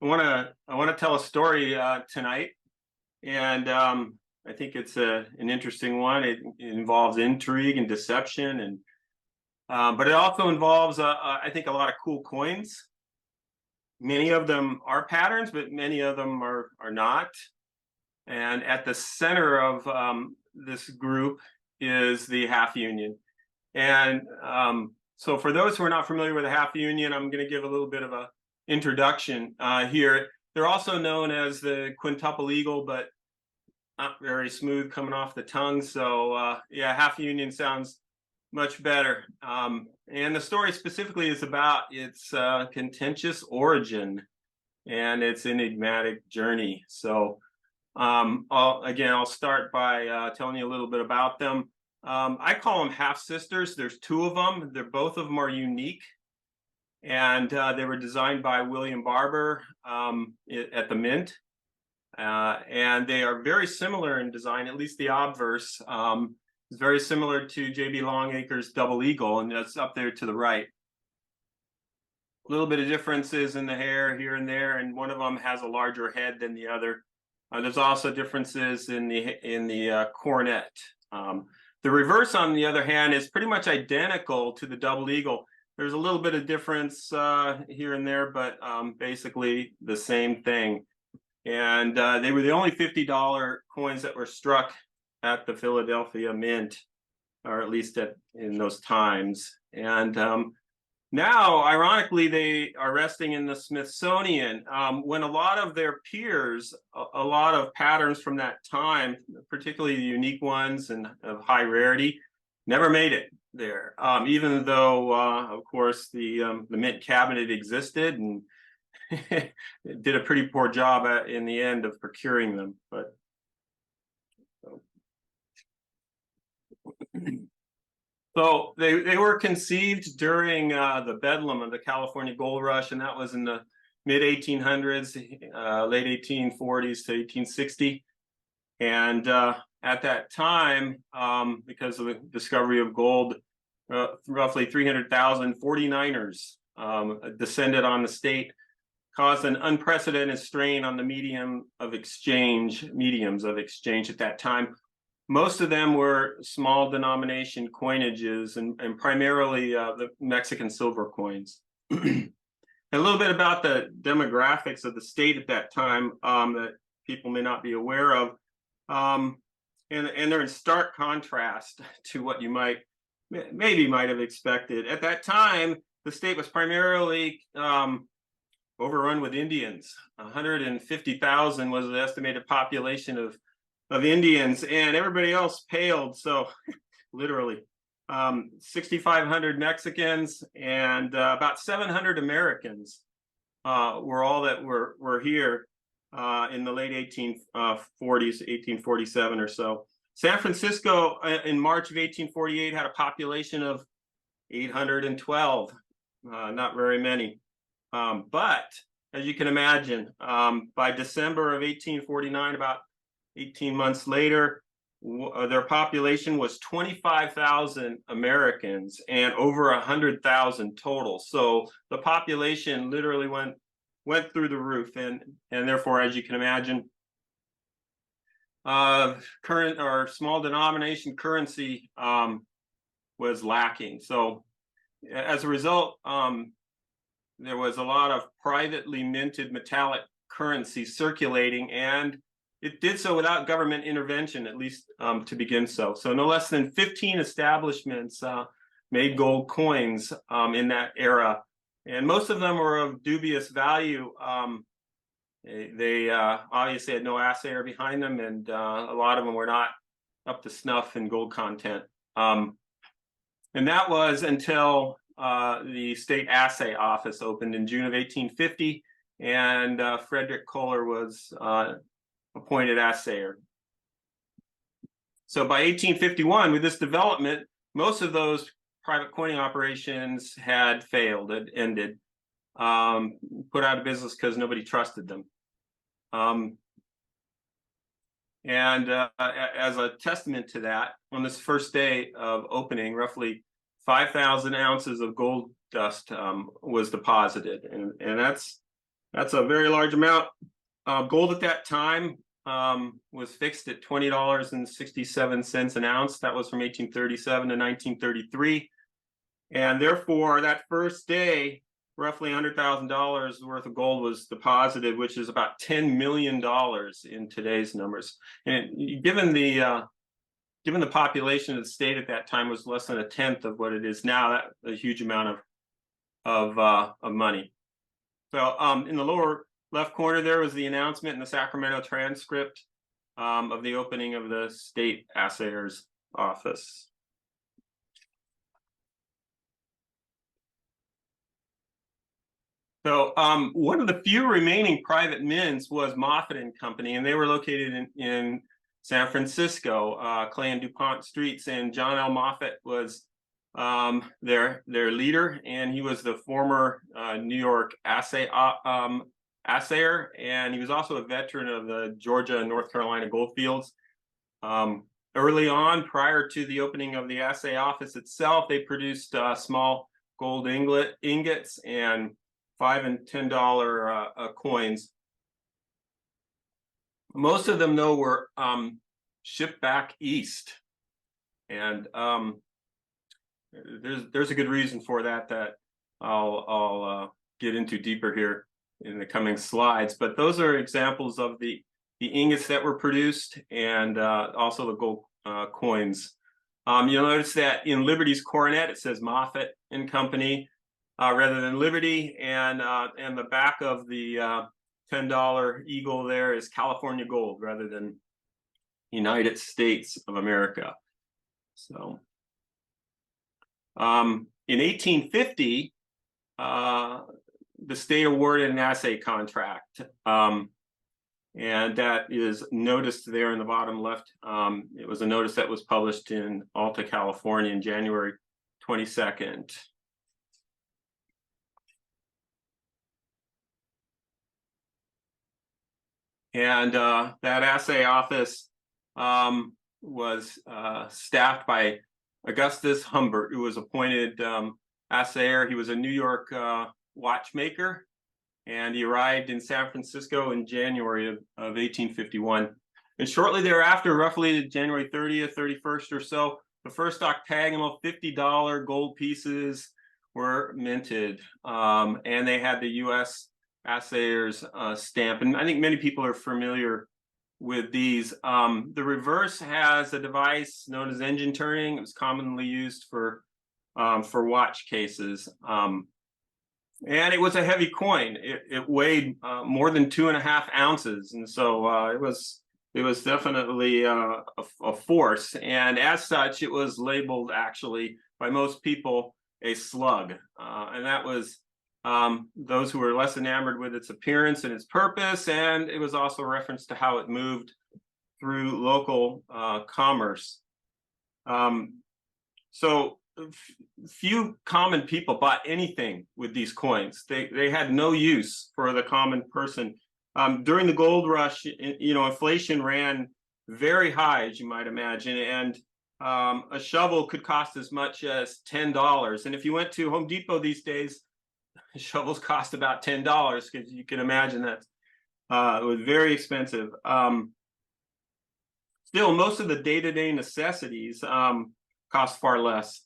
I want to tell a story tonight, and I think it's an interesting one. It involves intrigue and deception, and but it also involves I think a lot of cool coins. Many of them are patterns, but many of them are not. And at the center of this group is the half union. And so for those who are not familiar with the half union, I'm going to give a little bit of a introduction here. They're also known as the quintuple eagle, but not very smooth coming off the tongue. So yeah, half union sounds much better. And the story specifically is about its contentious origin and its enigmatic journey. So I'll start by telling you a little bit about them. I call them half sisters. There's two of them. Both of them are unique, and they were designed by William Barber at the Mint, and they are very similar in design. At least the obverse is very similar to J.B. Longacre's Double Eagle, and that's up there to the right. A little bit of differences in the hair here and there, and one of them has a larger head than the other. There's also differences in the coronet. The reverse, on the other hand, is pretty much identical to the Double Eagle. There's a little bit of difference here and there, but basically the same thing. And they were the only $50 coins that were struck at the Philadelphia Mint, or at least in those times. And now, ironically, they are resting in the Smithsonian, when a lot of their peers, a lot of patterns from that time, particularly the unique ones and of high rarity, never made it there, even though, of course, the Mint cabinet existed and did a pretty poor job in the end of procuring them. But so they were conceived during the bedlam of the California gold rush, and that was in the mid 1800s, late 1840s to 1860. And at that time, because of the discovery of gold, roughly 300,000 49ers descended on the state, caused an unprecedented strain on the mediums of exchange at that time. Most of them were small denomination coinages and primarily the Mexican silver coins. A little bit about the demographics of the state at that time that people may not be aware of. And they're in stark contrast to what you might have expected. At that time, the state was primarily overrun with Indians. 150,000 was the estimated population of Indians, and everybody else paled. So literally 6,500 Mexicans and about 700 Americans were all that were here in the late 1840s, 1847 or so. San Francisco in March of 1848 had a population of 812, not very many. But as you can imagine, by December of 1849, about 18 months later, their population was 25,000 Americans and over 100,000 total. So the population literally went through the roof, and therefore, as you can imagine, current or small denomination currency was lacking. So as a result, there was a lot of privately minted metallic currency circulating, and it did so without government intervention, at least to begin so. So no less than 15 establishments made gold coins in that era, and most of them were of dubious value. They obviously had no assayer behind them, and a lot of them were not up to snuff in gold content. And that was until the State Assay Office opened in June of 1850, and Frederick Kohler was appointed assayer. So by 1851, with this development, most of those private coining operations had failed, had ended, put out of business because nobody trusted them. And as a testament to that, on this first day of opening, roughly 5,000 ounces of gold dust was deposited, and That's a very large amount. Gold at that time was fixed at $20.67 an ounce. That was from 1837 to 1933. And therefore, that first day, roughly $100,000 worth of gold was deposited, which is about $10 million in today's numbers. And given the population of the state at that time was less than a tenth of what it is now, that's a huge amount of money. So in the lower left corner there was the announcement in the Sacramento Transcript of the opening of the state assayer's office. So one of the few remaining private mints was Moffett and Company, and they were located in San Francisco, Clay and DuPont streets, and John L. Moffett was their leader, and he was the former New York assayer, and he was also a veteran of the Georgia and North Carolina goldfields. Early on, prior to the opening of the assay office itself, they produced small gold ingots and $5 and $10 coins. Most of them, though, were shipped back east, and there's a good reason for that I'll get into deeper here in the coming slides. But those are examples of the ingots that were produced, and also the gold coins. You'll notice that in Liberty's coronet it says Moffett and Company rather than Liberty, and the back of the $10 eagle there is California Gold rather than United States of America. So in 1850, the state awarded an assay contract, and that is noticed there in the bottom left. It was a notice that was published in Alta, California on January 22nd. And that assay office was staffed by Augustus Humbert, who was appointed assayer. He was a New York watchmaker, and he arrived in San Francisco in January of 1851. And shortly thereafter, roughly January 30th, 31st or so, the first octagonal $50 gold pieces were minted, and they had the U.S. assayer's stamp. And I think many people are familiar with these. The reverse has a device known as engine turning. It was commonly used for watch cases. And it was a heavy coin. It weighed more than 2.5 ounces. And so it was definitely a force. And as such, it was labeled actually by most people a slug. And that was those who were less enamored with its appearance and its purpose, and it was also a reference to how it moved through local commerce. So few common people bought anything with these coins. They had no use for the common person. During the gold rush, inflation ran very high, as you might imagine, and a shovel could cost as much as $10. And if you went to Home Depot these days, shovels cost about $10, because you can imagine that it was very expensive. Still, most of the day-to-day necessities cost far less,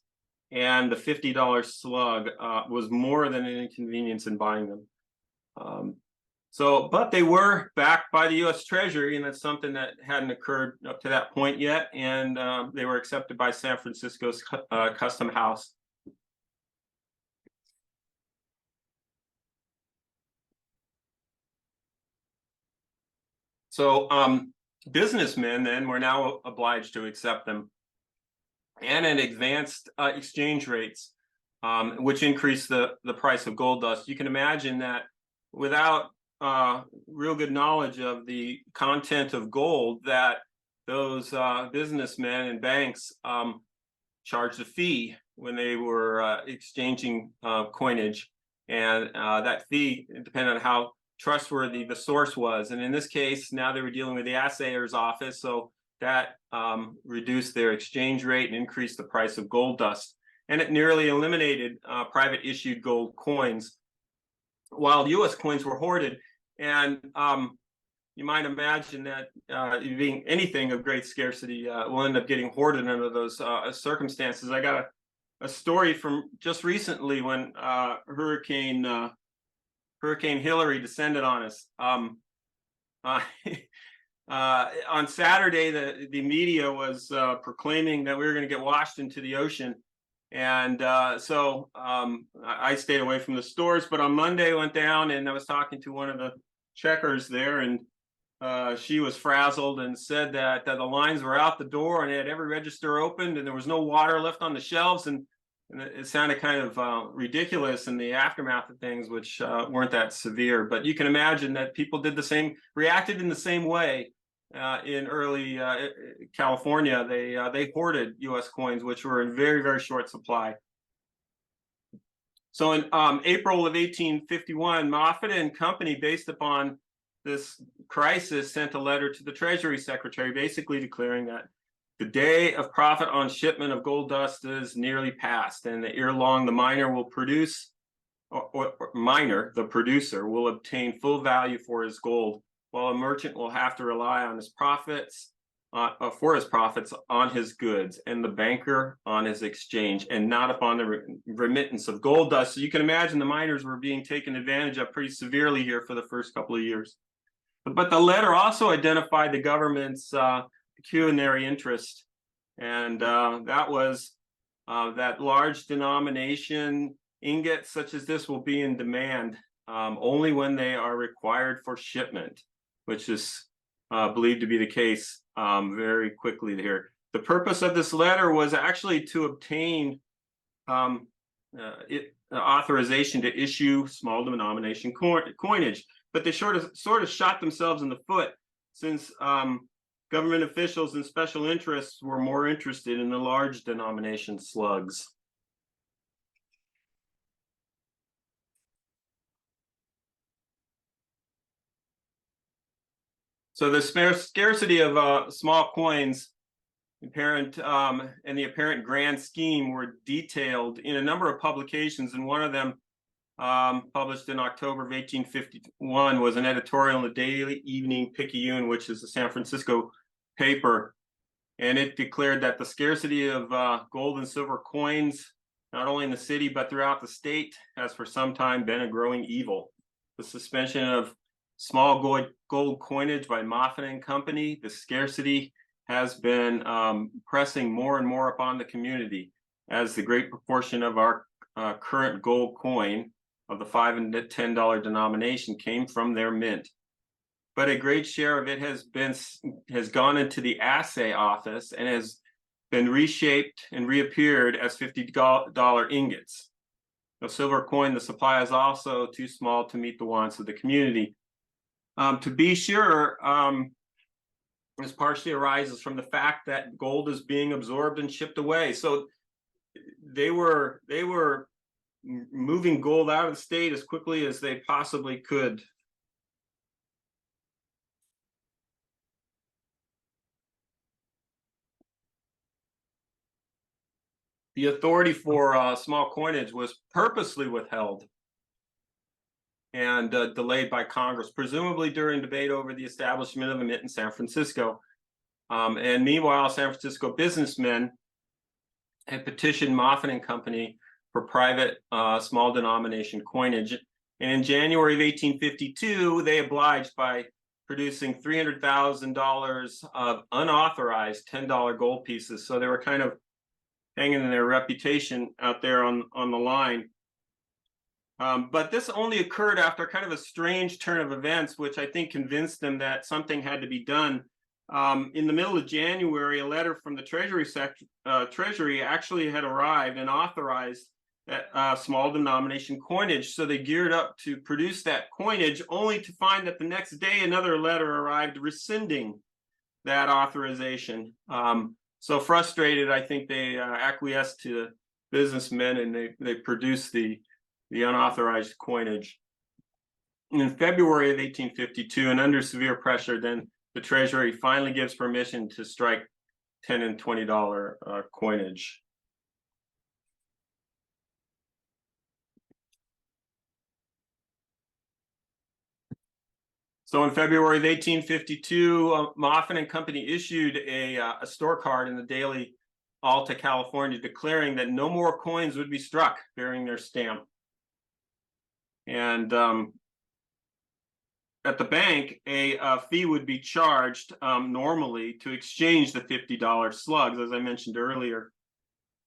and the $50 slug was more than an inconvenience in buying them. But they were backed by the U.S. Treasury, and that's something that hadn't occurred up to that point yet, and they were accepted by San Francisco's Custom House. So businessmen then were now obliged to accept them, and at advanced exchange rates, which increased the price of gold dust. You can imagine that without real good knowledge of the content of gold, that those businessmen and banks charged a fee when they were exchanging coinage, and that fee depended on how trustworthy the source was. And in this case, now they were dealing with the assayer's office, so that reduced their exchange rate and increased the price of gold dust. And it nearly eliminated private issued gold coins. while U.S. coins were hoarded. And you might imagine that being anything of great scarcity will end up getting hoarded under those circumstances. I got a story from just recently when Hurricane Hillary descended on us. On Saturday, the media was proclaiming that we were going to get washed into the ocean. And so I stayed away from the stores. But on Monday, I went down and I was talking to one of the checkers there, and she was frazzled and said that the lines were out the door and they had every register opened and there was no water left on the shelves. And it sounded kind of ridiculous in the aftermath of things, which weren't that severe. But you can imagine that people reacted in the same way. In early California, they hoarded U.S. coins, which were in very, very short supply. So in April of 1851, Moffett and Company, based upon this crisis, sent a letter to the Treasury Secretary, basically declaring that the day of profit on shipment of gold dust is nearly past, and ere long the miner will produce, or the producer, will obtain full value for his gold, while a merchant will have to rely on his profits on his goods, and the banker on his exchange, and not upon the remittance of gold dust. So you can imagine the miners were being taken advantage of pretty severely here for the first couple of years. But the letter also identified the government's pecuniary interest, and that was that large denomination ingots such as this will be in demand only when they are required for shipment, which is believed to be the case very quickly here. The purpose of this letter was actually to obtain authorization to issue small denomination coinage, but they sort of shot themselves in the foot, since government officials and special interests were more interested in the large denomination slugs. So the scarcity of small coins, and the apparent grand scheme were detailed in a number of publications, and one of them, published in October of 1851, was an editorial in the Daily Evening Picayune, which is a San Francisco paper, and it declared that the scarcity of gold and silver coins, not only in the city but throughout the state, has for some time been a growing evil. The suspension of small gold coinage by Moffett and Company, the scarcity has been pressing more and more upon the community, as the great proportion of our current gold coin of the $5 and $10 denomination came from their mint. But a great share of it has gone into the assay office and has been reshaped and reappeared as $50 ingots. The silver coin, the supply is also too small to meet the wants of the community. To be sure, this partially arises from the fact that gold is being absorbed and shipped away. So they were moving gold out of the state as quickly as they possibly could. The authority for small coinage was purposely withheld and delayed by Congress, presumably during debate over the establishment of a mint in San Francisco. And meanwhile, San Francisco businessmen had petitioned Moffett and Company for private small denomination coinage. And in January of 1852, they obliged by producing $300,000 of unauthorized $10 gold pieces. So they were kind of hanging their reputation out there on the line. But this only occurred after kind of a strange turn of events, which I think convinced them that something had to be done. In the middle of January, a letter from the Treasury actually had arrived and authorized that small denomination coinage. So they geared up to produce that coinage, only to find that the next day another letter arrived rescinding that authorization. So frustrated, I think they acquiesced to businessmen, and they produced the unauthorized coinage. And in February of 1852, and under severe pressure, then the Treasury finally gives permission to strike $10 and $20 coinage. So in February of 1852, Moffett and Company issued a store card in the Daily Alta, California, declaring that no more coins would be struck bearing their stamp. And at the bank, a fee would be charged normally to exchange the $50 slugs, as I mentioned earlier,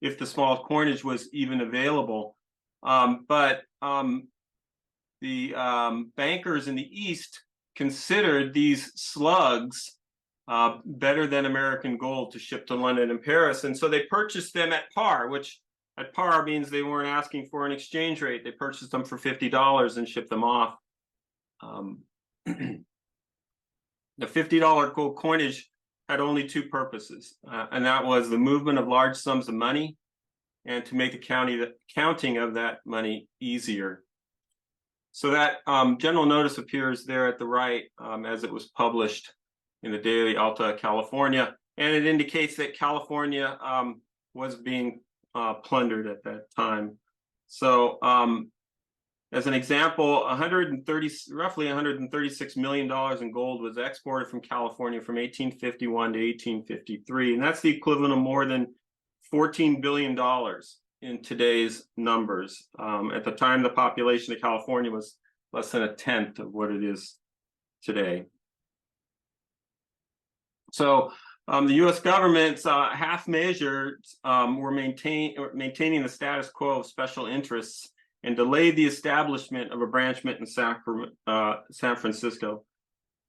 if the small coinage was even available. But the bankers in the East considered these slugs better than American gold to ship to London and Paris. And so they purchased them at par, which at par means they weren't asking for an exchange rate. They purchased them for $50 and shipped them off. The $50 gold coinage had only two purposes, and that was the movement of large sums of money and to make the counting of that money easier. So that general notice appears there at the right as it was published in the Daily Alta, California, and it indicates that California was being plundered at that time. So as an example, roughly $136 million in gold was exported from California from 1851 to 1853, and that's the equivalent of more than $14 billion in today's numbers. At the time, the population of California was less than a tenth of what it is today. So the U.S. government's half measures were maintaining the status quo of special interests and delayed the establishment of a branch mint in San Francisco.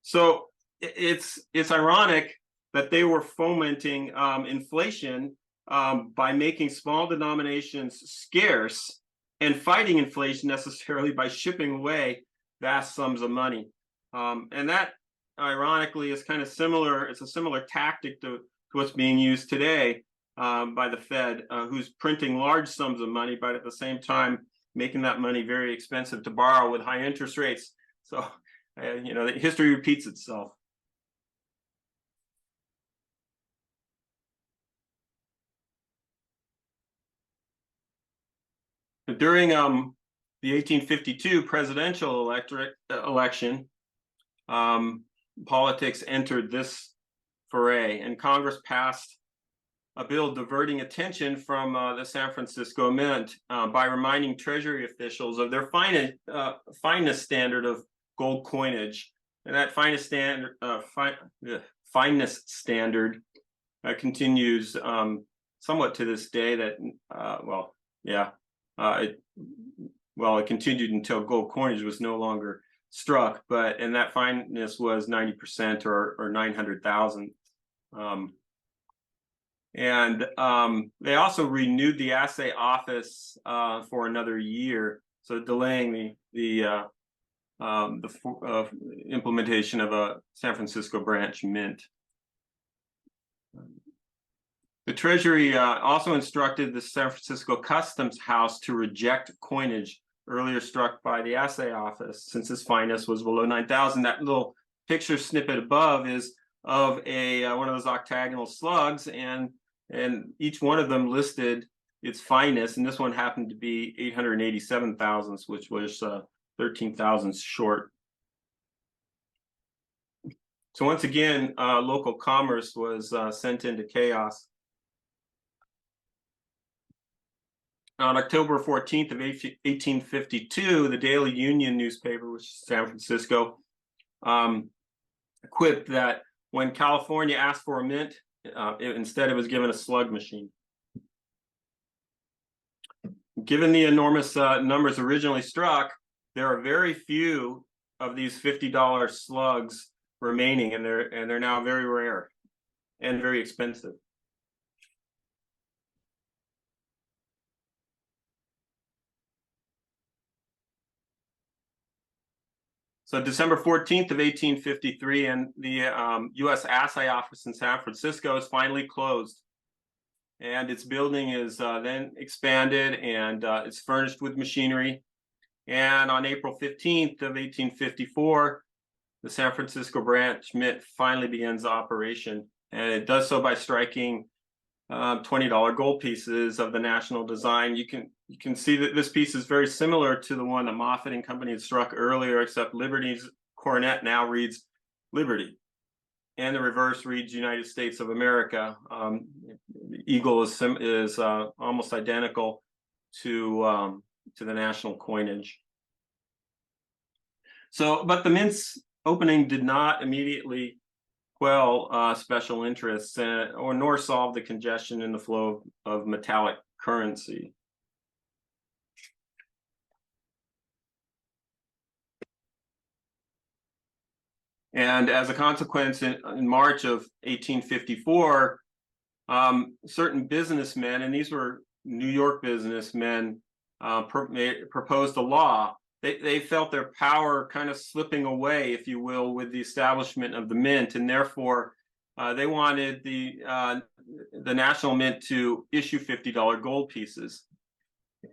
So it's ironic that they were fomenting inflation by making small denominations scarce and fighting inflation necessarily by shipping away vast sums of money. And that, ironically, is kind of similar. It's a similar tactic to what's being used today by the Fed, who's printing large sums of money, but at the same time making that money very expensive to borrow with high interest rates. So, history repeats itself. During the 1852 presidential election, politics entered this foray, and Congress passed a bill diverting attention from the San Francisco Mint by reminding Treasury officials of their finest standard of gold coinage. And that finest standard continues somewhat to this day. That it continued until gold coinage was no longer struck, and that fineness was 90% or 900,000. And they also renewed the assay office for another year, so delaying the implementation of a San Francisco branch mint. The Treasury also instructed the San Francisco Customs House to reject coinage earlier struck by the assay office, since its fineness was below 9,000. That little picture snippet above is of one of those octagonal slugs, and each one of them listed its fineness, and this one happened to be 887 thousandths, which was 13 thousandths short. So once again, local commerce was sent into chaos. On October 14th of 1852, the Daily Union newspaper, which is San Francisco, quipped that when California asked for a mint, instead it was given a slug machine. Given the enormous numbers originally struck, there are very few of these $50 slugs remaining, and they're now very rare and very expensive. So December 14th of 1853, and the U.S. Assay Office in San Francisco is finally closed. And its building is then expanded, and it's furnished with machinery. And on April 15th of 1854, the San Francisco branch mint finally begins operation. And it does so by striking $20 gold pieces of the national design. You can see that this piece is very similar to the one that Moffett and Company had struck earlier, except Liberty's coronet now reads Liberty, and the reverse reads United States of America. The eagle is almost identical to the national coinage. So, but the mint's opening did not immediately quell special interests or nor solve the congestion in the flow of metallic currency. And as a consequence, in March of 1854, certain businessmen, and these were New York businessmen, proposed a law. They felt their power kind of slipping away, if you will, with the establishment of the mint, and therefore they wanted the national mint to issue $50 gold pieces,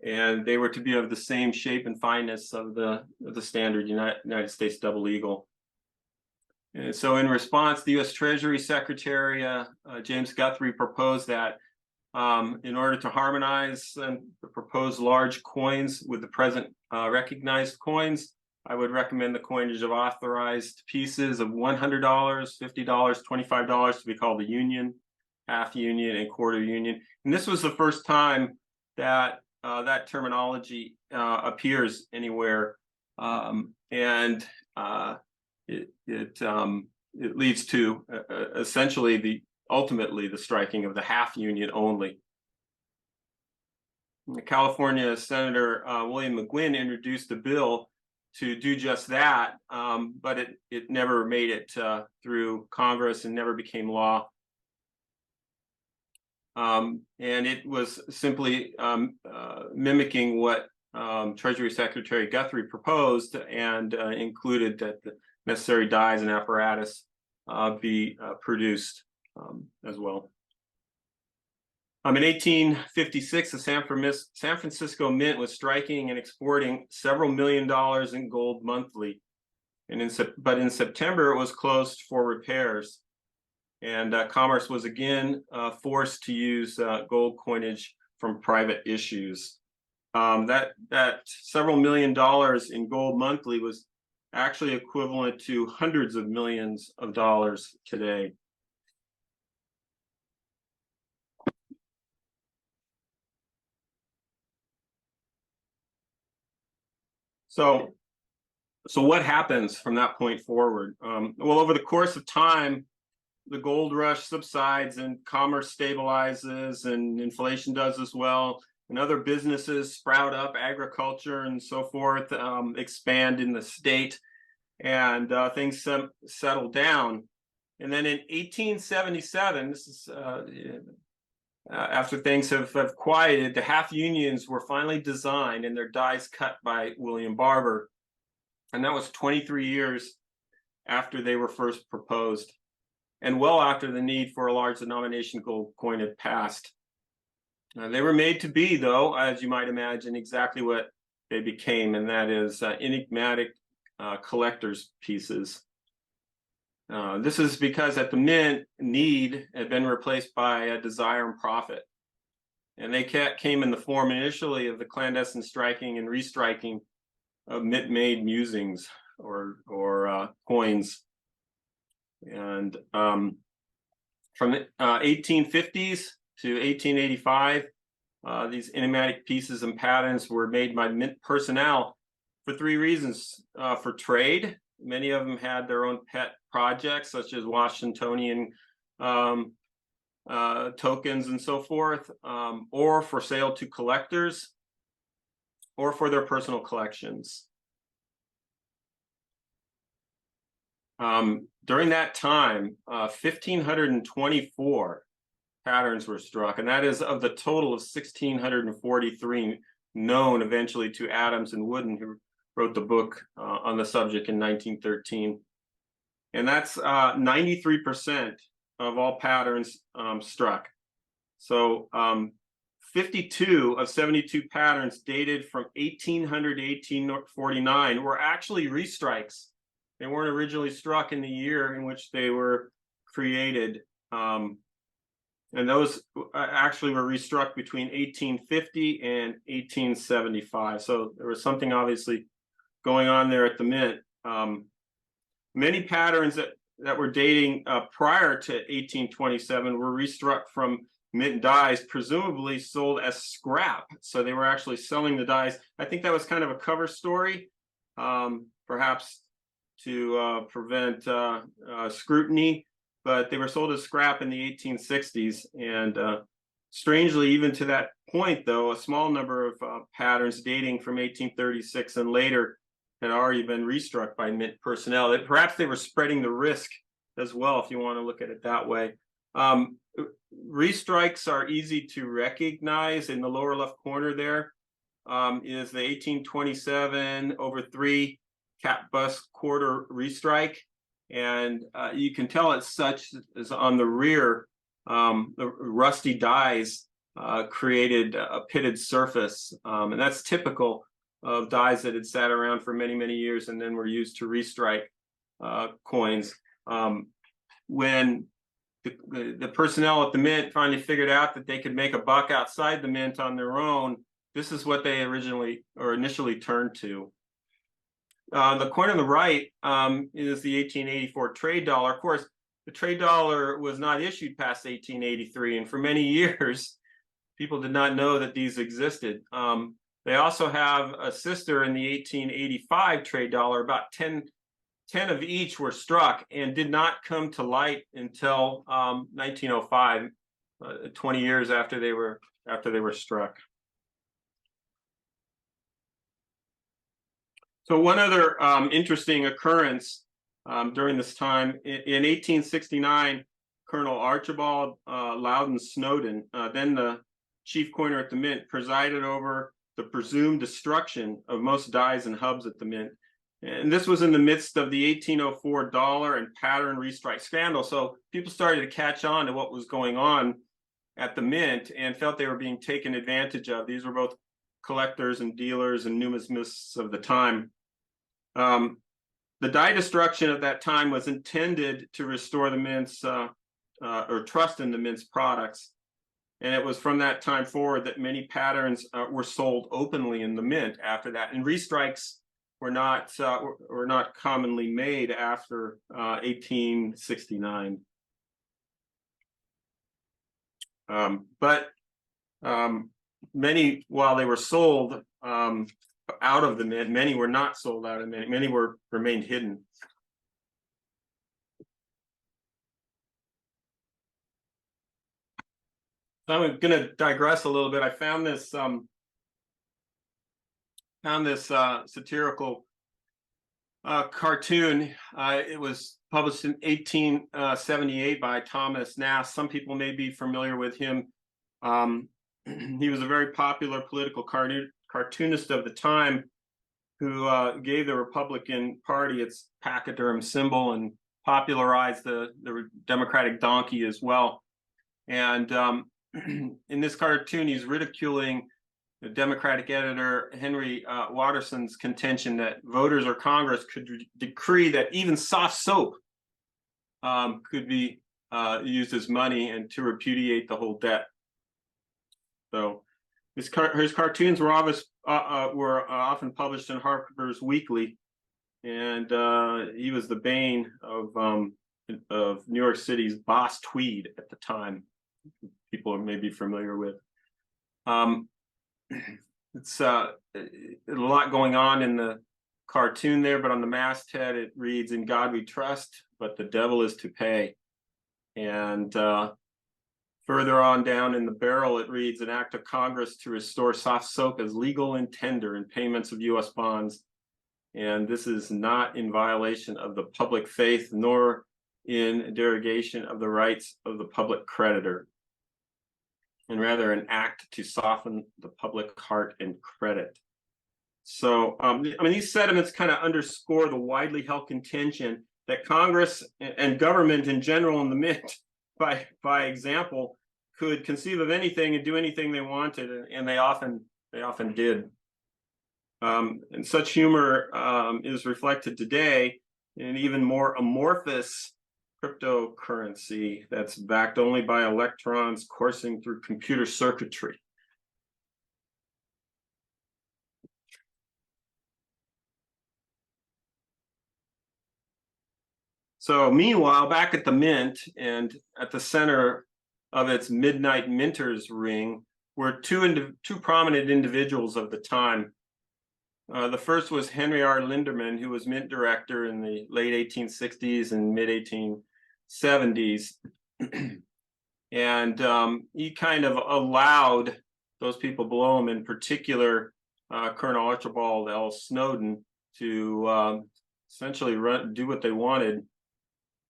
and they were to be of the same shape and fineness of the standard United States double eagle. And so in response, the U.S. Treasury Secretary, James Guthrie, proposed that in order to harmonize the proposed large coins with the present recognized coins, I would recommend the coinage of authorized pieces of $100, $50, $25 to be called the union, half union, and quarter union. And this was the first time that that terminology appears anywhere, and it leads to essentially ultimately the striking of the half union only. California Senator William McGuinn introduced a bill to do just that, but it never made it through Congress and never became law. And it was simply mimicking what Treasury Secretary Guthrie proposed, and included that the necessary dies and apparatus be produced as well. In 1856, the San Francisco Mint was striking and exporting several $1 million in gold monthly, but in September it was closed for repairs, and commerce was again forced to use gold coinage from private issues. That several $1 million in gold monthly was actually equivalent to hundreds of millions of dollars today. So what happens from that point forward? Well, over the course of time, the gold rush subsides and commerce stabilizes, and inflation does as well, and other businesses sprout up, agriculture and so forth expand in the state, and things settle down. And then in 1877, this is after things have quieted, the half unions were finally designed and their dies cut by William Barber. And that was 23 years after they were first proposed, and well after the need for a large denomination gold coin had passed. They were made to be, though, as you might imagine, exactly what they became, and that is enigmatic collector's pieces. This is because at the mint, need had been replaced by a desire and profit. And they came in the form initially of the clandestine striking and restriking of mint-made musings or coins. And from the 1850s to 1885, these enigmatic pieces and patterns were made by mint personnel for three reasons. For trade, many of them had their own pet projects, such as Washingtonian tokens and so forth, or for sale to collectors, or for their personal collections. During that time, 1,524 patterns were struck, and that is of the total of 1,643 known eventually to Adams and Wooden, who wrote the book on the subject in 1913. And that's 93% of all patterns struck. So 52 of 72 patterns dated from 1800 to 1849 were actually restrikes. They weren't originally struck in the year in which they were created. And those actually were restruck between 1850 and 1875. So there was something obviously going on there at the mint. many patterns that were dating prior to 1827 were restruck from mint dies, presumably sold as scrap. So they were actually selling the dies. I think that was kind of a cover story, perhaps to prevent scrutiny, but they were sold as scrap in the 1860s. And strangely, even to that point, though, a small number of patterns dating from 1836 and later had already been restruck by mint personnel. Perhaps they were spreading the risk as well, if you want to look at it that way. Restrikes are easy to recognize. In the lower left corner there is the 1827 over 3 cap bust quarter restrike. And you can tell it's such as on the rear, the rusty dies created a pitted surface. And that's typical of dies that had sat around for many, many years and then were used to restrike coins. When the personnel at the mint finally figured out that they could make a buck outside the mint on their own, this is what they initially turned to. The coin on the right is the 1884 trade dollar. Of course, the trade dollar was not issued past 1883, and for many years, people did not know that these existed. They also have a sister in the 1885 trade dollar. About 10 of each were struck and did not come to light until 1905, 20 years after they were struck. So one other interesting occurrence during this time, in 1869, Colonel Archibald Loudon Snowden, then the chief coiner at the mint, presided over the presumed destruction of most dies and hubs at the mint. And this was in the midst of the 1804 dollar and pattern restrike scandal. So people started to catch on to what was going on at the mint and felt they were being taken advantage of. These were both collectors and dealers and numismatists of the time. The die destruction at that time was intended to restore the mint's or trust in the mint's products. And it was from that time forward that many patterns were sold openly in the mint after that. And restrikes were not commonly made after 1869. But many, while they were sold out of the mint, many were not sold out of the mint. Many remained hidden. So I'm going to digress a little bit. I found this satirical cartoon. It was published in 1878 by Thomas Nast. Some people may be familiar with him. He was a very popular political cartoonist of the time who gave the Republican Party its pachyderm symbol and popularized the Democratic donkey as well. And in this cartoon, he's ridiculing the Democratic editor Henry Watterson's contention that voters or Congress could decree that even soft soap could be used as money and to repudiate the whole debt. So his cartoons were often published in Harper's Weekly, and he was the bane of New York City's Boss Tweed at the time. People may be familiar with. It's a lot going on in the cartoon there, but on the masthead it reads, "In God we trust, but the devil is to pay." And further on down in the barrel it reads, "An act of Congress to restore soft soap as legal and tender in payments of U.S. bonds. And this is not in violation of the public faith, nor in derogation of the rights of the public creditor, and rather an act to soften the public heart and credit." So, I mean, these sentiments kind of underscore the widely held contention that Congress and government in general in the mint, by example, could conceive of anything and do anything they wanted, and they often did. And such humor is reflected today in an even more amorphous cryptocurrency that's backed only by electrons coursing through computer circuitry. So meanwhile, back at the mint and at the center of its midnight minters ring were two prominent individuals of the time. The first was Henry R. Linderman, who was mint director in the late 1860s and mid 1870s. And he kind of allowed those people below him, in particular Colonel Archibald L. Snowden, to essentially do what they wanted.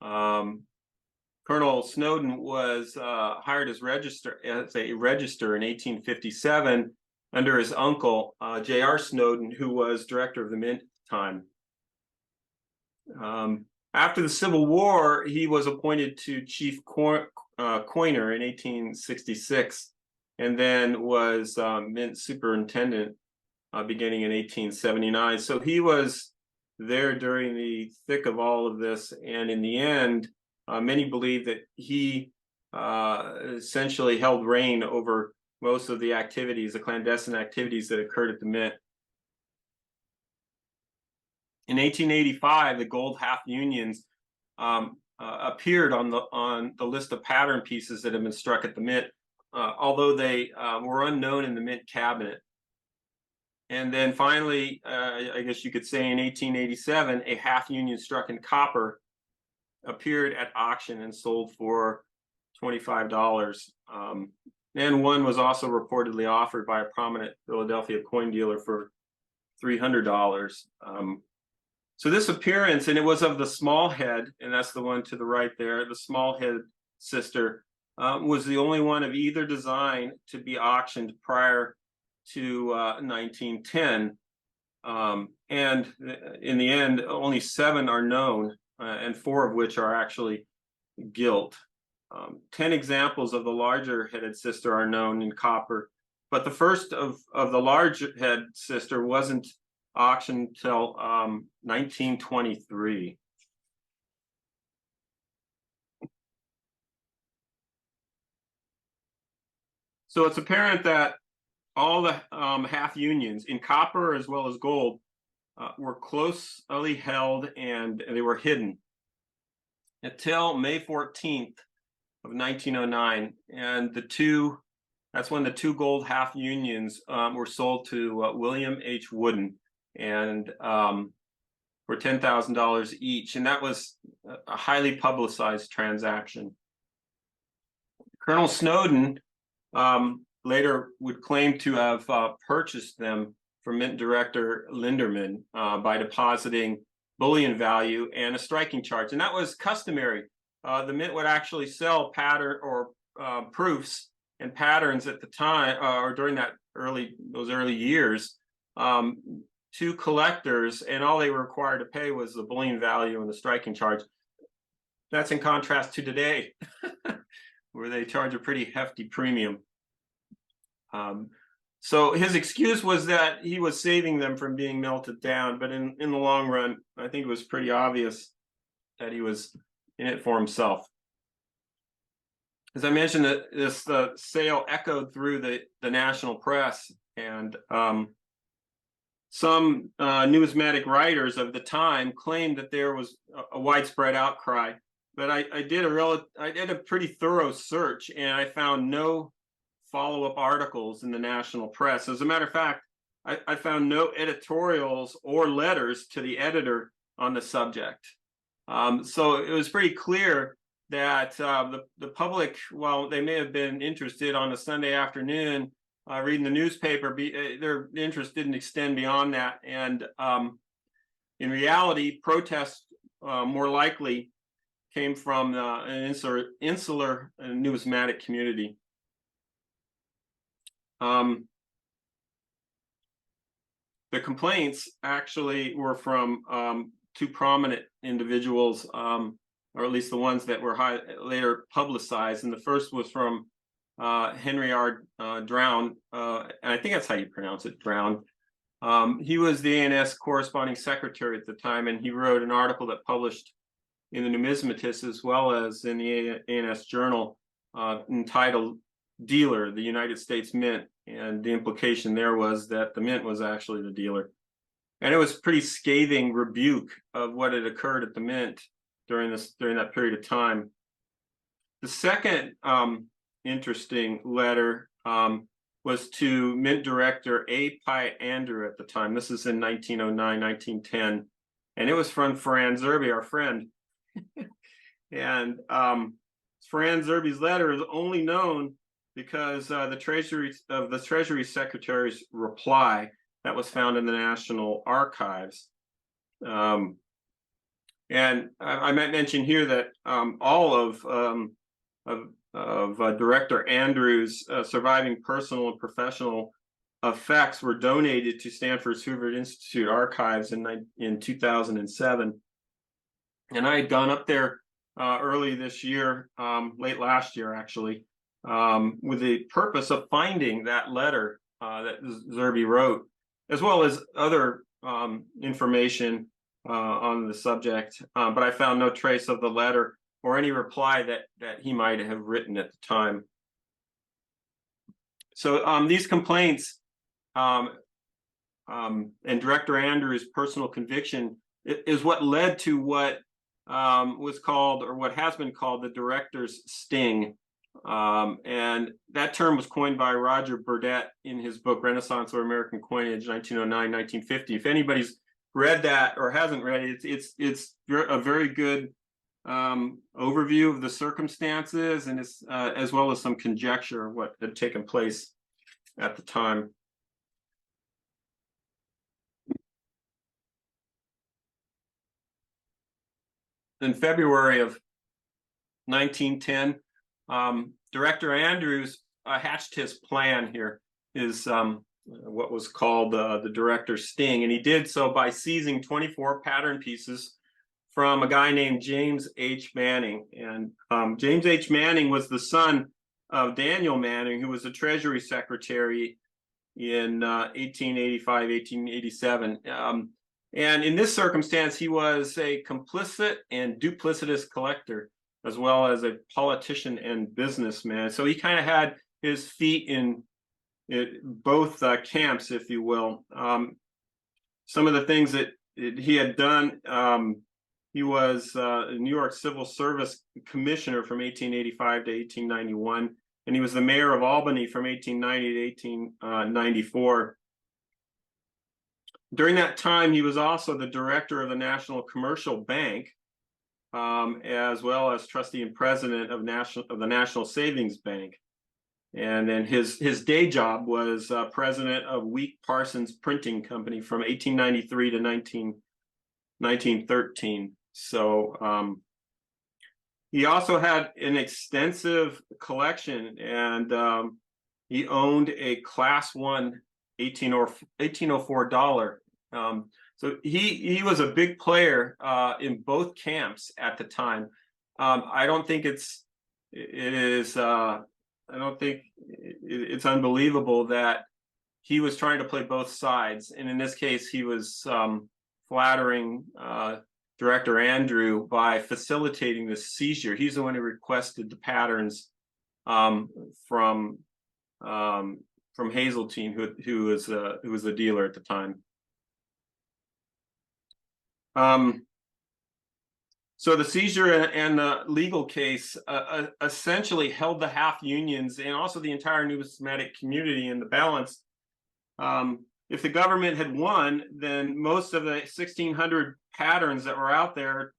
Colonel Snowden was hired as a register in 1857 under his uncle, J.R. Snowden, who was director of the mint at the time. After the Civil War, he was appointed to chief coiner in 1866, and then was mint superintendent beginning in 1879. So he was there during the thick of all of this, and in the end, many believe that he essentially held reign over most of the activities, the clandestine activities that occurred at the mint. In 1885, the gold half unions appeared on the list of pattern pieces that had been struck at the mint, although they were unknown in the mint cabinet. And then finally, I guess you could say in 1887, a half union struck in copper appeared at auction and sold for $25. And one was also reportedly offered by a prominent Philadelphia coin dealer for $300. So this appearance, and it was of the small head, and that's the one to the right there, the small head sister, was the only one of either design to be auctioned prior to 1910. And in the end, only 7 are known, and 4 of which are actually gilt. 10 examples of the larger headed sister are known in copper, but the first of the large head sister wasn't auctioned till 1923. So it's apparent that all the half unions in copper as well as gold were closely held, and they were hidden until May 14th of 1909. And that's when the 2 gold half unions were sold to William H. Wooden, and for $10,000 each. And that was a highly publicized transaction. Colonel Snowden later would claim to have purchased them from Mint Director Linderman by depositing bullion value and a striking charge. And that was customary. The Mint would actually sell pattern or proofs and patterns at the time, or during those early years, to collectors, and all they were required to pay was the bullion value and the striking charge. That's in contrast to today, where they charge a pretty hefty premium. So his excuse was that he was saving them from being melted down, but in the long run, I think it was pretty obvious that he was in it for himself. As I mentioned, this sale echoed through the national press, and some numismatic writers of the time claimed that there was a widespread outcry. But I did a pretty thorough search, and I found no follow-up articles in the national press. As a matter of fact, I found no editorials or letters to the editor on the subject. So it was pretty clear that the public, while they may have been interested on a Sunday afternoon reading the newspaper, their interest didn't extend beyond that. And in reality, protests more likely came from an insular numismatic community. The complaints actually were from 2 prominent individuals, or at least the ones that were later publicized. And the first was from Henry R. Drown, and I think that's how you pronounce it, Drown. He was the ANS corresponding secretary at the time, and he wrote an article that published in the Numismatist as well as in the ANS Journal entitled "Dealer, the United States Mint," and the implication there was that the mint was actually the dealer. And it was a pretty scathing rebuke of what had occurred at the mint during that period of time. The second interesting letter was to Mint Director A. Piatt Andrew at the time. This is in 1909, 1910, and it was from Franz Zerbe, our friend. And Franz Zerbe's letter is only known because the Treasury Secretary's reply that was found in the National Archives. And I might mention here that all of Director Andrews' surviving personal and professional effects were donated to Stanford's Hoover Institute archives in 2007. And I had gone up there early this year, late last year actually, with the purpose of finding that letter that Zerbe wrote, as well as other information on the subject, but I found no trace of the letter or any reply that he might have written at the time. So these complaints and Director Andrews' personal conviction is what led to what was called, or what has been called, the director's sting. And that term was coined by Roger Burdett in his book Renaissance or American Coinage, 1909-1950. If anybody's read that or hasn't read it, it's a very good overview of the circumstances, and it's as well as some conjecture of what had taken place at the time. In February of 1910, Director Andrews hatched his plan here, his what was called the director's sting, and he did so by seizing 24 pattern pieces from a guy named James H. Manning. And James H. Manning was the son of Daniel Manning, who was the Treasury Secretary in 1885, 1887. And in this circumstance, he was a complicit and duplicitous collector, as well as a politician and businessman. So he kind of had his feet in both camps, if you will. Some of the things that he had done, he was a New York Civil Service Commissioner from 1885 to 1891, and he was the mayor of Albany from 1890 to 1894. During that time, he was also the director of the National Commercial Bank, as well as trustee and president of the National Savings Bank. And then his day job was president of Week Parsons Printing Company from 1893 to 1913. So he also had an extensive collection, and he owned a Class 1 1804 dollar. So he was a big player in both camps at the time. I don't think it's unbelievable that he was trying to play both sides, and in this case, he was flattering Director Andrew by facilitating the seizure. He's the one who requested the patterns from Hazeltine, who was the dealer at the time. So the seizure and the legal case essentially held the half unions and also the entire numismatic community in the balance. If the government had won, then most of the 1,600 patterns that were out there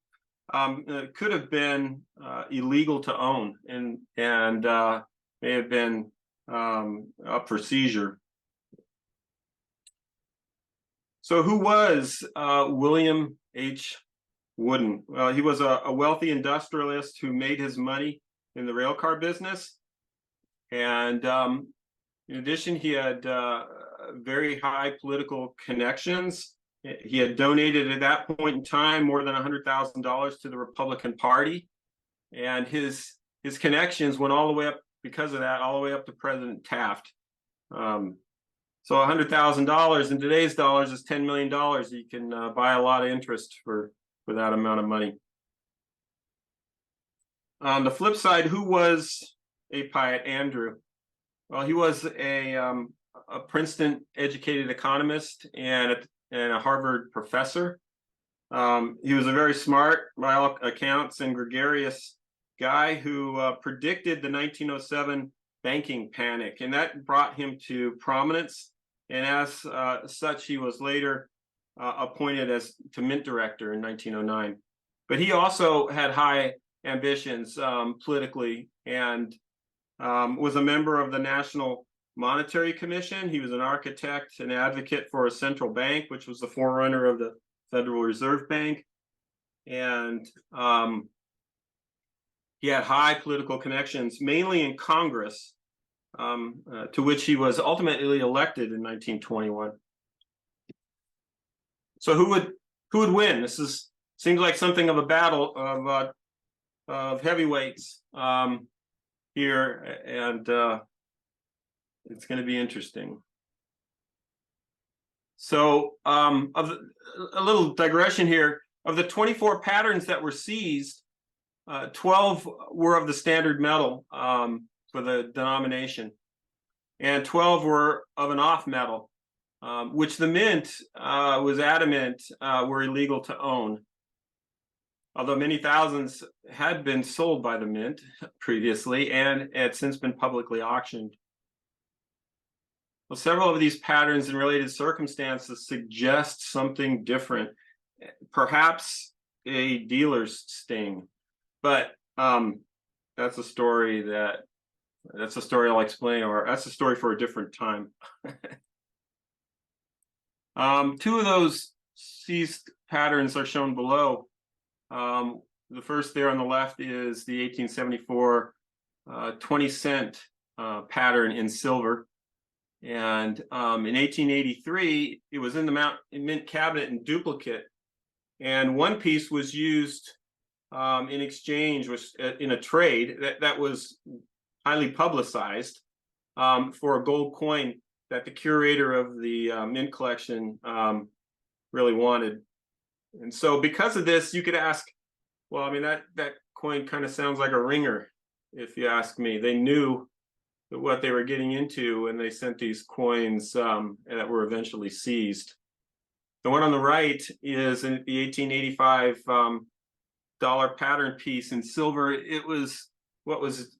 could have been illegal to own, and may have been up for seizure. So who was William H. Wooden? Well, he was a wealthy industrialist who made his money in the railcar business. And in addition, he had very high political connections. He had donated at that point in time more than $100,000 to the Republican Party. And his connections went all the way up, because of that, all the way up to President Taft. So $100,000 in today's dollars is $10 million. You can buy a lot of interest for that amount of money. On the flip side, who was A. Piatt Andrew? Well, he was a Princeton educated economist and a Harvard professor. He was a very smart, by all accounts, and gregarious guy who predicted the 1907 banking panic, and that brought him to prominence. And as such, he was later appointed as to mint director in 1909. But he also had high ambitions politically, and was a member of the National Monetary Commission. He was an architect and advocate for a central bank, which was the forerunner of the Federal Reserve Bank. And he had high political connections, mainly in Congress, to which he was ultimately elected in 1921. So who would win? This seems like something of a battle of heavyweights here, and it's going to be interesting. So a little digression here. Of the 24 patterns that were seized, 12 were of the standard metal for the denomination, and 12 were of an off metal, which the mint was adamant were illegal to own. Although many thousands had been sold by the mint previously and had since been publicly auctioned. Well, several of these patterns and related circumstances suggest something different, perhaps a dealer's sting. But that's a story I'll explain, or that's a story for a different time. Two of those seized patterns are shown below. The first there on the left is the 1874 20-cent pattern in silver. And in 1883, it was in the mint cabinet in duplicate. And one piece was used in exchange in a trade that was highly publicized for a gold coin that the curator of the mint collection really wanted. And so because of this, you could ask, well, I mean, that coin kind of sounds like a ringer, if you ask me. They knew what they were getting into when they sent these coins that were eventually seized. The one on the right is in the 1885 dollar pattern piece in silver. It was what was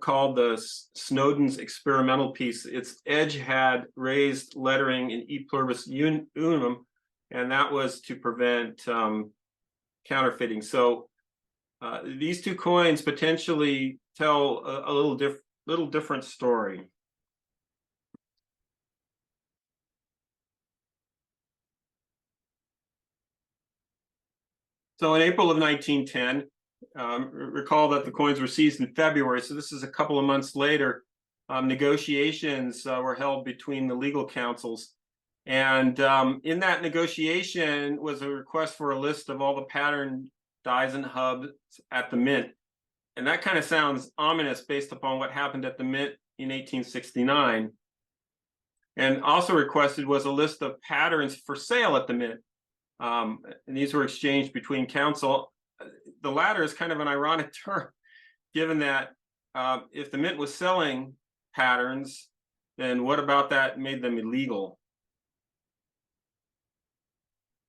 called the Snowden's experimental piece. Its edge had raised lettering in E pluribus unum, and that was to prevent counterfeiting. So these two coins potentially tell a little different story. So in April of 1910, recall that the coins were seized in February, so this is a couple of months later. Negotiations were held between the legal councils, and in that negotiation was a request for a list of all the pattern dies and hubs at the mint. And that kind of sounds ominous based upon what happened at the mint in 1869. And also requested was a list of patterns for sale at the mint. And these were exchanged between council. The latter is kind of an ironic term, given that if the mint was selling patterns, then what about that made them illegal?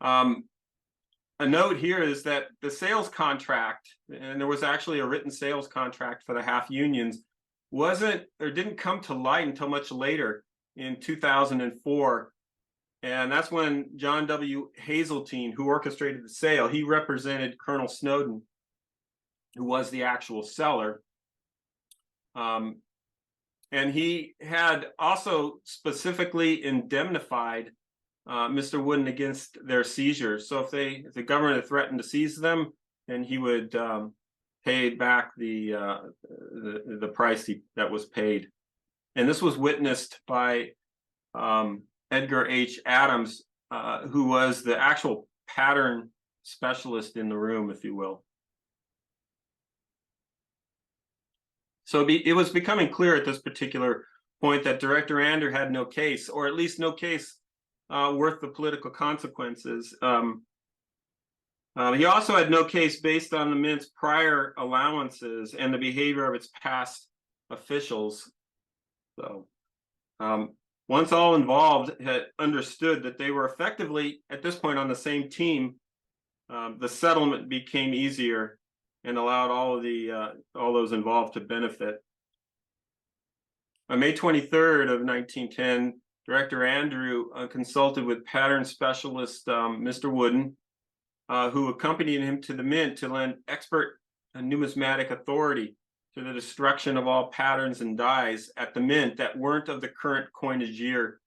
A note here is that the sales contract, and there was actually a written sales contract for the half unions, didn't come to light until much later in 2004. And that's when John W. Hazeltine, who orchestrated the sale, he represented Colonel Snowden, who was the actual seller. And he had also specifically indemnified Mr. Wooden against their seizures. So if the government had threatened to seize them, then he would pay back the price that was paid. And this was witnessed by Edgar H. Adams, who was the actual pattern specialist in the room, if you will. So it was becoming clear at this particular point that Director Ander had no case, or at least no case worth the political consequences. He also had no case based on the mint's prior allowances and the behavior of its past officials. So once all involved had understood that they were effectively at this point on the same team, the settlement became easier and allowed all those involved to benefit. On May 23rd of 1910, Director Andrew consulted with pattern specialist Mr. Wooden, who accompanied him to the mint to lend expert numismatic authority to the destruction of all patterns and dies at the mint that weren't of the current coinage year.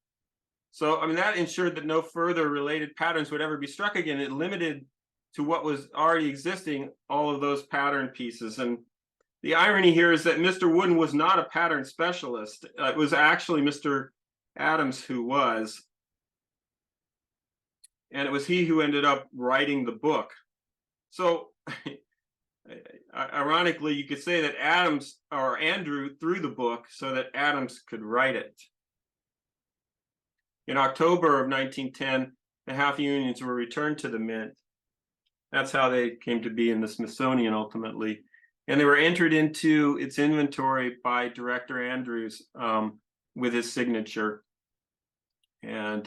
So, I mean, that ensured that no further related patterns would ever be struck again. It limited to what was already existing all of those pattern pieces. And the irony here is that Mr. Wooden was not a pattern specialist. It was actually Mr. Adams who was. And it was he who ended up writing the book. So, ironically, you could say that Adams or Andrew threw the book so that Adams could write it. In October of 1910, the half unions were returned to the mint. That's how they came to be in the Smithsonian ultimately. And they were entered into its inventory by Director Andrews with his signature. And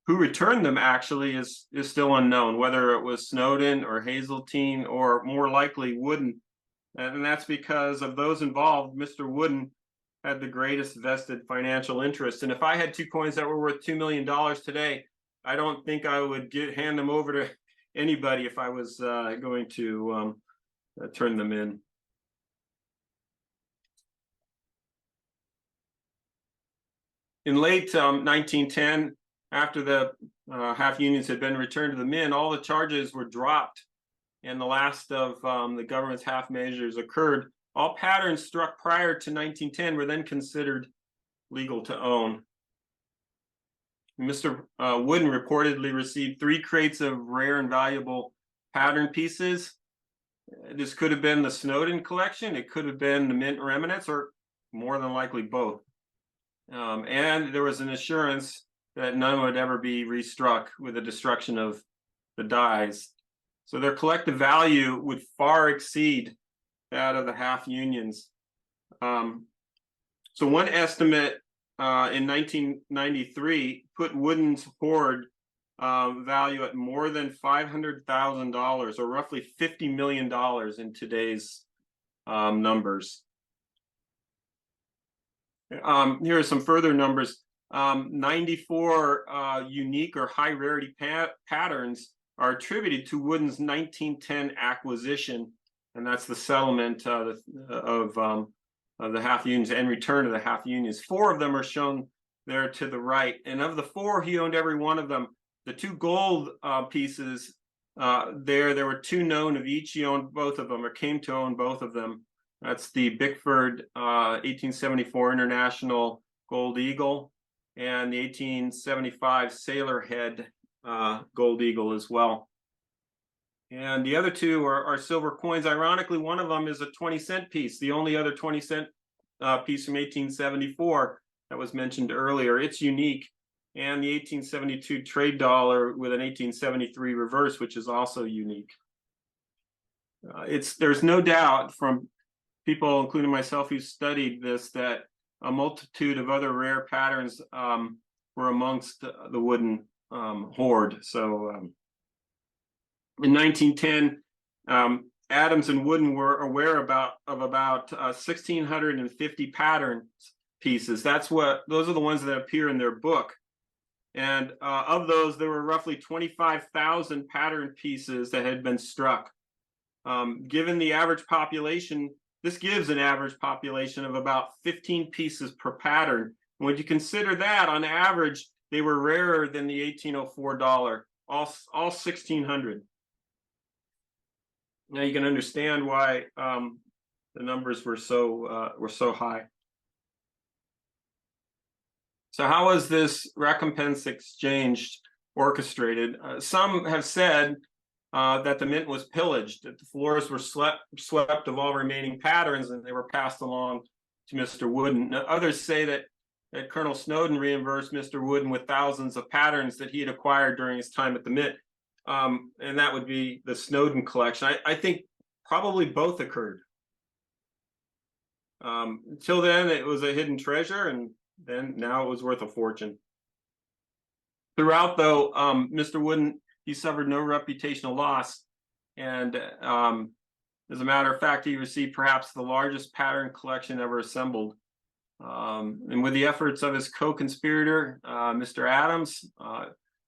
who returned them actually is still unknown, whether it was Snowden or Hazeltine or more likely Wooden. And that's because of those involved, Mr. Wooden had the greatest vested financial interest. And if I had two coins that were worth $2 million today, I don't think I would hand them over to anybody if I was going to turn them in. In late 1910, after the half unions had been returned to the mint, all the charges were dropped, and the last of the government's half measures occurred. All patterns struck prior to 1910 were then considered legal to own. Mr. Wooden reportedly received 3 crates of rare and valuable pattern pieces. This could have been the Snowden collection, it could have been the mint remnants, or more than likely both. And there was an assurance that none would ever be restruck with the destruction of the dies. So their collective value would far exceed that of the half unions. So one estimate in 1993 put Wooden's hoard value at more than $500,000, or roughly $50 million in today's numbers. Here are some further numbers. 94 unique or high rarity patterns are attributed to Wooden's 1910 acquisition, and that's the settlement of the half unions and return of the half unions. 4 of them are shown there to the right, and of the 4, he owned every one of them. The 2 gold pieces there were 2 known of each. He owned both of them, or came to own both of them. That's the Bickford 1874 International Gold Eagle and the 1875 Sailor Head Gold Eagle as well. And the other 2 are silver coins. Ironically, one of them is a 20-cent piece, the only other 20-cent piece from 1874 that was mentioned earlier. It's unique. And the 1872 trade dollar with an 1873 reverse, which is also unique. There's no doubt from people, including myself, who studied this, that a multitude of other rare patterns were amongst the Wooden hoard. So in 1910, Adams and Wooden were aware of about 1,650 pattern pieces. Those are the ones that appear in their book. And of those, there were roughly 25,000 pattern pieces that had been struck. Given the average population, this gives an average population of about 15 pieces per pattern. When you consider that, on average, they were rarer than the 1804 dollar, all 1,600. Now you can understand why the numbers were so high. So how was this recompense exchange orchestrated? Some have said that the mint was pillaged, that the floors were swept of all remaining patterns, and they were passed along to Mr. Wooden. Now, others say that Colonel Snowden reimbursed Mr. Wooden with thousands of patterns that he had acquired during his time at the mint, and that would be the Snowden collection. I think probably both occurred. Until then, it was a hidden treasure, and then now it was worth a fortune. Throughout, though, Mr. Wooden, he suffered no reputational loss. And as a matter of fact, he received perhaps the largest pattern collection ever assembled. And with the efforts of his co-conspirator, Mr. Adams,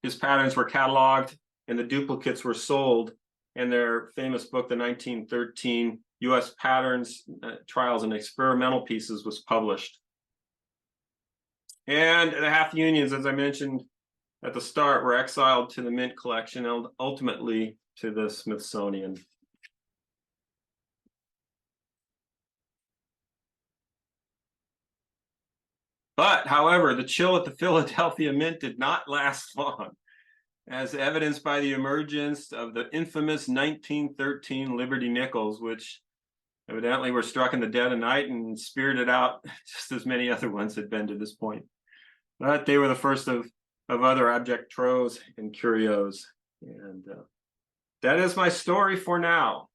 his patterns were cataloged and the duplicates were sold. And their famous book, the 1913 U.S. Patterns, Trials, and Experimental Pieces, was published. And the half unions, as I mentioned at the start, were exiled to the Mint collection and ultimately to the Smithsonian. But, however, the chill at the Philadelphia Mint did not last long, as evidenced by the emergence of the infamous 1913 Liberty Nickels, which evidently were struck in the dead of night and spirited out just as many other ones had been to this point. But they were the first of other abject troves and curios. And that is my story for now.